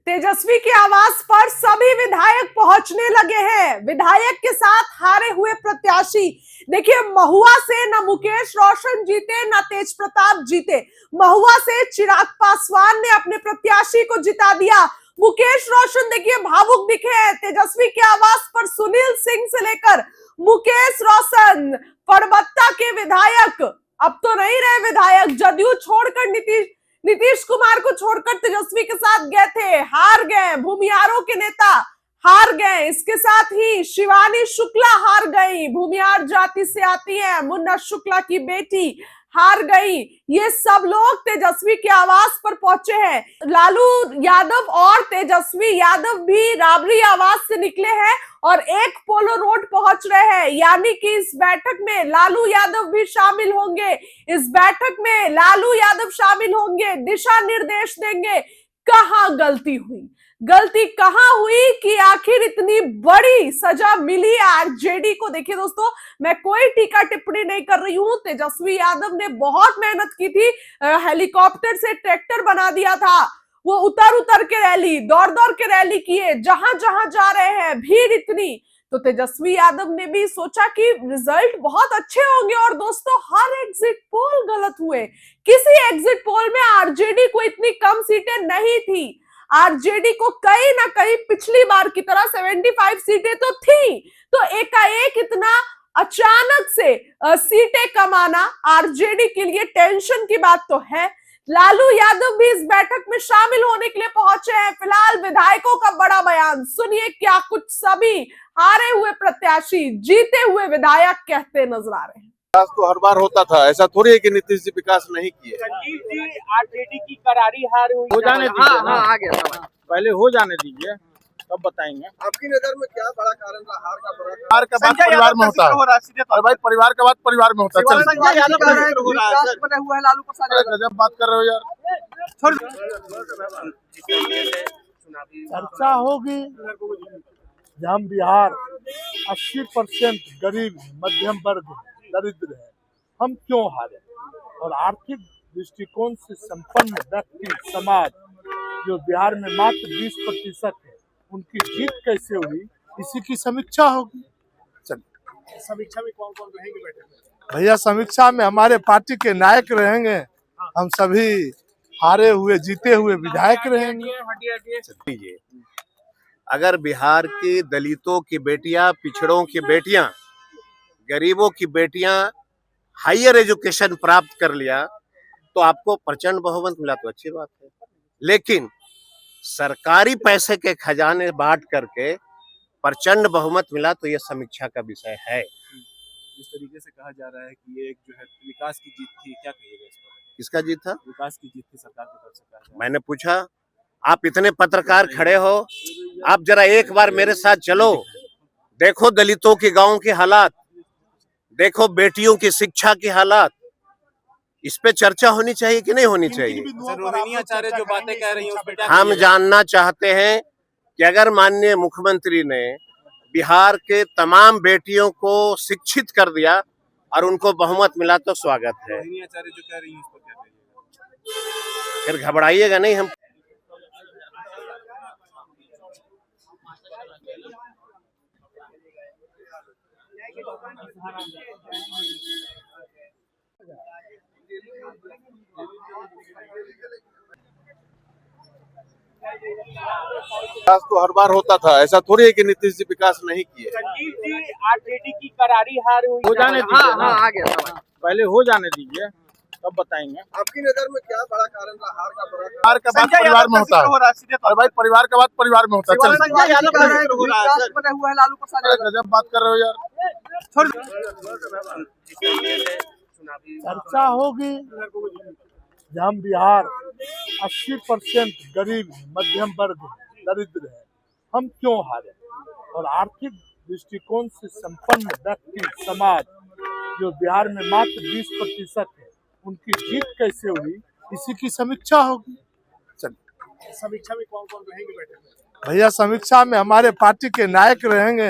तेजस्वी के आवास पर सभी विधायक पहुंचने लगे हैं। विधायक के साथ हारे हुए प्रत्याशी। देखिए, महुआ से न मुकेश रोशन जीते न तेज प्रताप जीते। महुआ से चिराग पासवान ने अपने प्रत्याशी को जिता दिया। मुकेश रोशन देखिए भावुक दिखे हैं। तेजस्वी के आवास पर सुनील सिंह से लेकर मुकेश रोशन, परबत्ता के विधायक, अब तो नहीं रहे विधायक, जदयू छोड़कर नीतीश कुमार को छोड़कर तेजस्वी के साथ गए थे, हार गए। भूमियारों के नेता हार गए। इसके साथ ही शिवानी शुक्ला हार गई, भूमियार जाति से आती है, मुन्ना शुक्ला की बेटी हार गई। ये सब लोग तेजस्वी के आवास पर पहुंचे हैं। लालू यादव और तेजस्वी यादव भी राबड़ी आवास से निकले हैं और एक पोलो रोड पहुंच रहे हैं। यानी कि इस बैठक में लालू यादव भी शामिल होंगे। इस बैठक में लालू यादव शामिल होंगे, दिशा निर्देश देंगे। कहां गलती हुई, गलती कहां हुई कि आखिर इतनी बड़ी सजा मिली आरजेडी को। देखिए दोस्तों, मैं कोई टीका टिप्पणी नहीं कर रही हूं। तेजस्वी यादव ने बहुत मेहनत की थी, हेलीकॉप्टर से ट्रैक्टर बना दिया था। वो उतर उतर के रैली, दौड़ दौड़ के रैली किए, जहां जहां जा रहे हैं भीड़ इतनी। तो तेजस्वी यादव ने भी सोचा कि रिजल्ट बहुत अच्छे होंगे। और दोस्तों, हर एग्जिट पोल गलत हुए। किसी एग्जिट पोल में आरजेडी को इतनी कम सीटें नहीं थी। आरजेडी को कहीं ना कहीं पिछली बार की तरह 75 सीटें तो थी। तो एकाएक इतना अचानक से सीटें कमाना आरजेडी के लिए टेंशन की बात तो है। लालू यादव भी इस बैठक में शामिल होने के लिए पहुंचे हैं। फिलहाल विधायकों का बड़ा बयान सुनिए, क्या कुछ सभी हारे हुए प्रत्याशी जीते हुए विधायक कहते नजर आ रहे हैं। विकास तो हर बार होता था, ऐसा थोड़ी है कि नीतीश जी विकास नहीं किए। संजीव जी, आरजेडी की करारी हार हुई, हो जाने दीजिए। हाँ, आ गया सवाल। पहले हो जाने दीजिए, तब बताएंगे। आपकी नजर में क्या बड़ा कारण रहा हार का? परिवार का बात परिवार में होता है। अरे भाई, परिवार का बात परिवार में होता है। चल, संजय यादव का जिक्र हो रहा है, बने हुए हैं लालू प्रसाद यादव। गजब बात कर रहे हो यार। चर्चा होगी कि हम बिहार 80% गरीब मध्यम वर्ग दरिद्र है, हम क्यों हारे, और आर्थिक दृष्टिकोण से संपन्न व्यक्ति समाज जो बिहार में मात्र 20% है, उनकी जीत कैसे हुई, इसी की समीक्षा होगी। चलिए, समीक्षा में कौन कौन रहेंगे बैठक में? भैया, समीक्षा में हमारे पार्टी के नायक रहेंगे। हम सभी हारे हुए जीते हुए विधायक रहेंगे। अगर बिहार की दलितों की बेटियां, पिछड़ों की बेटियां, गरीबों की बेटियां हायर एजुकेशन प्राप्त कर लिया तो आपको प्रचंड बहुमत मिला तो अच्छी बात है। लेकिन सरकारी पैसे के खजाने बांट करके प्रचंड बहुमत मिला तो यह समीक्षा का विषय है। जिस तरीके से कहा जा रहा है कि ये एक जो है विकास की जीत थी, क्या कहिएगा इस पर? किसका जीत था? विकास की जीत थी सरकार की तरफ से कहा जा रहा है। मैंने पूछा, आप इतने पत्रकार खड़े हो, आप जरा एक बार मेरे साथ चलो, देखो दलितों के गांव की हालात, देखो बेटियों की शिक्षा की हालात। इस पे चर्चा होनी चाहिए कि नहीं होनी चाहिए? रोहिणी आचार्य जो बातें कह रही हैं उस पर क्या हम कहिएगा? जानना चाहते हैं कि अगर माननीय मुख्यमंत्री ने बिहार के तमाम बेटियों को शिक्षित कर दिया और उनको बहुमत मिला तो स्वागत है। रोहिणी आचार्य जो कह रही हैं उस पर क्या कहिएगा? फिर घबराइएगा नहीं। हम विकास तो हर बार होता था, ऐसा थोड़ी है कि नीतीश जी विकास नहीं किए। संजीव जी, आरजेडी की करारी हार हुई, हो जाने दीजिए। आ गया सवाल। पहले हो जाने दीजिए, तब बताएंगे। आपकी नजर में क्या बड़ा कारण रहा हार का? परिवार का बात संजय परिवार यादव में का होता जिक्र है। हो रहा है, सीधे तौर अरे भाई, परिवार का बात परिवार में होता है। चल, संजय यादव का जिक्र हो रहा है, बने हुए हैं लालू प्रसाद यादव। गजब बात कर रहे हो यार। चर्चा होगी कि हम बिहार 80% गरीब मध्यम वर्ग दरिद्र है, हम क्यों हारे, और आर्थिक दृष्टिकोण से संपन्न व्यक्ति समाज जो बिहार में मात्र 20% है, उनकी जीत कैसे हुई, इसी की समीक्षा होगी। चलिए, समीक्षा में कौन कौन रहेंगे बैठक में? भैया, समीक्षा में हमारे पार्टी के नायक रहेंगे।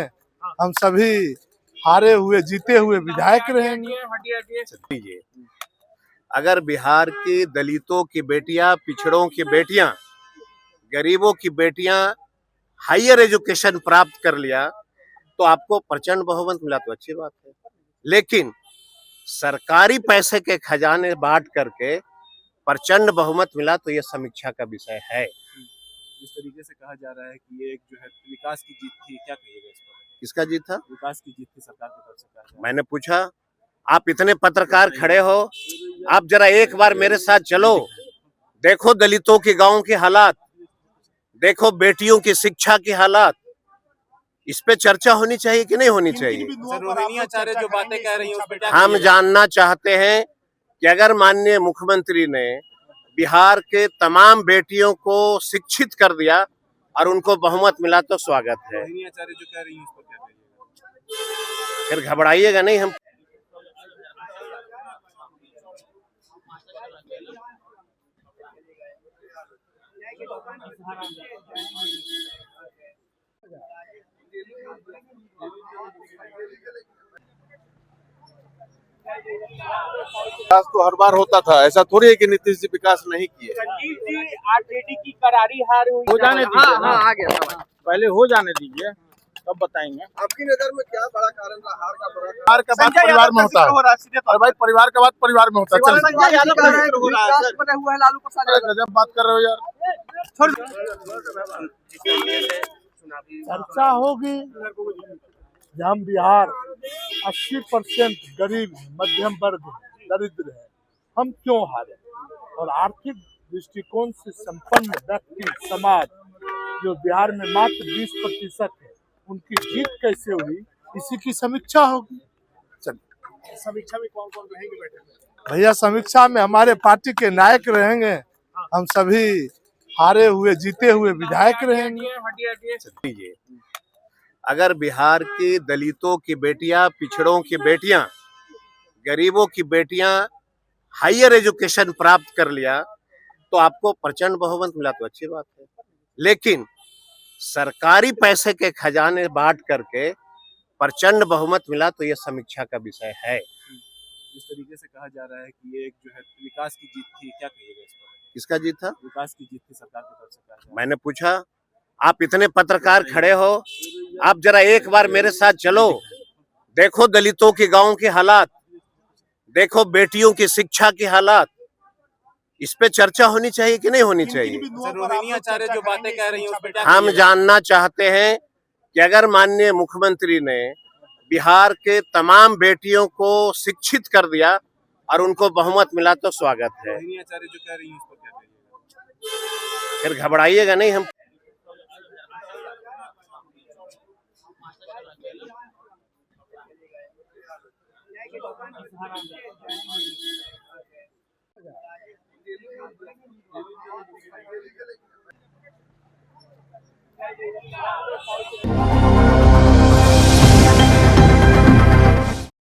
हम सभी हारे हुए जीते हुए विधायक रहेंगे। अगर बिहार की दलितों की बेटियां, पिछड़ों की बेटियां, गरीबों की बेटियां हायर एजुकेशन प्राप्त कर लिया तो आपको प्रचंड बहुमत मिला तो अच्छी बात है, लेकिन सरकारी पैसे के खजाने बांट करके प्रचंड बहुमत मिला तो यह समीक्षा का विषय है। जिस तरीके से कहा जा रहा है कि ये एक जो है विकास की जीत थी, क्या कहिएगा इस पर? किसका जीत था? विकास की जीत थी सरकार की तरफ से कहा जा रहा है। मैंने पूछा, आप इतने पत्रकार खड़े हो, आप जरा एक बार मेरे साथ चलो, देखो दलितों के गांव के हालात, देखो बेटियों की शिक्षा की हालात, इस पे चर्चा होनी चाहिए कि नहीं होनी चाहिए? सर, रोहिणी आचार्य जो बातें कह रही हैं उस पर क्या हम कहिएगा? जानना चाहते हैं कि अगर माननीय मुख्यमंत्री ने बिहार के तमाम बेटियों को शिक्षित कर दिया और उनको बहुमत मिला तो स्वागत है, रोहिणी आचार्य जो कह रही हैं उस पर क्या कहिएगा? फिर घबराइएगा नहीं। हम विकास तो हर बार होता था, ऐसा थोड़ी है कि नीतीश जी विकास नहीं किए। संजीव जी, आरजेडी की करारी हार हुई। हो जाने दीजिए ना। आ गया सवाल। पहले हो जाने दीजिए, तब बताएंगे। आपकी नजर में क्या बड़ा कारण रहा हार का? परिवार का बात परिवार में होता है। अरे भाई, परिवार का बात परिवार में होता है। चल, संजय यादव का विकास बने हुए हैं लालू प्रसाद अरे यादव। गजब बात कर रहे हो यार। चर्चा होगी जब हम बिहार 80% गरीब मध्यम वर्ग दरिद्र है, हम क्यों हारे, और आर्थिक दृष्टिकोण से संपन्न व्यक्ति समाज जो बिहार में मात्र 20% है, उनकी जीत कैसे हुई, इसी की समीक्षा होगी। समीक्षा में कौन कौन रहेंगे बैठक में? भैया, समीक्षा में हमारे पार्टी के नायक रहेंगे, हम सभी हारे हुए जीते हुए विधायक रहेंगे। अगर बिहार की दलितों की बेटियां, पिछड़ों की बेटियां, गरीबों की बेटियां हायर एजुकेशन प्राप्त कर लिया तो आपको प्रचंड बहुमत मिला तो अच्छी बात है, लेकिन सरकारी पैसे के खजाने बांट करके प्रचंड बहुमत मिला तो यह समीक्षा का विषय है। जिस तरीके से कहा जा रहा है कि ये एक जो है विकास की जीत थी, क्या कहिएगा इस पर? किसका जीत था? विकास की जीत थी सरकार की तरफ से कहा जा रहा है। मैंने पूछा, आप इतने पत्रकार खड़े हो, आप जरा एक बार मेरे साथ चलो, देखो दलितों के गांव के हालात, देखो बेटियों की शिक्षा की हालात, इस पे चर्चा होनी चाहिए कि नहीं होनी चाहिए? सर, रोहिणी आचार्य जो बातें कह रही हैं उस पर क्या हम कहिएगा? जानना चाहते हैं कि अगर माननीय मुख्यमंत्री ने बिहार के तमाम बेटियों को शिक्षित कर दिया और उनको बहुमत मिला तो स्वागत है, रोहिणी आचार्य जो कह रही हैं उस पर क्या कहिएगा? फिर घबराइएगा नहीं। हम सवाल।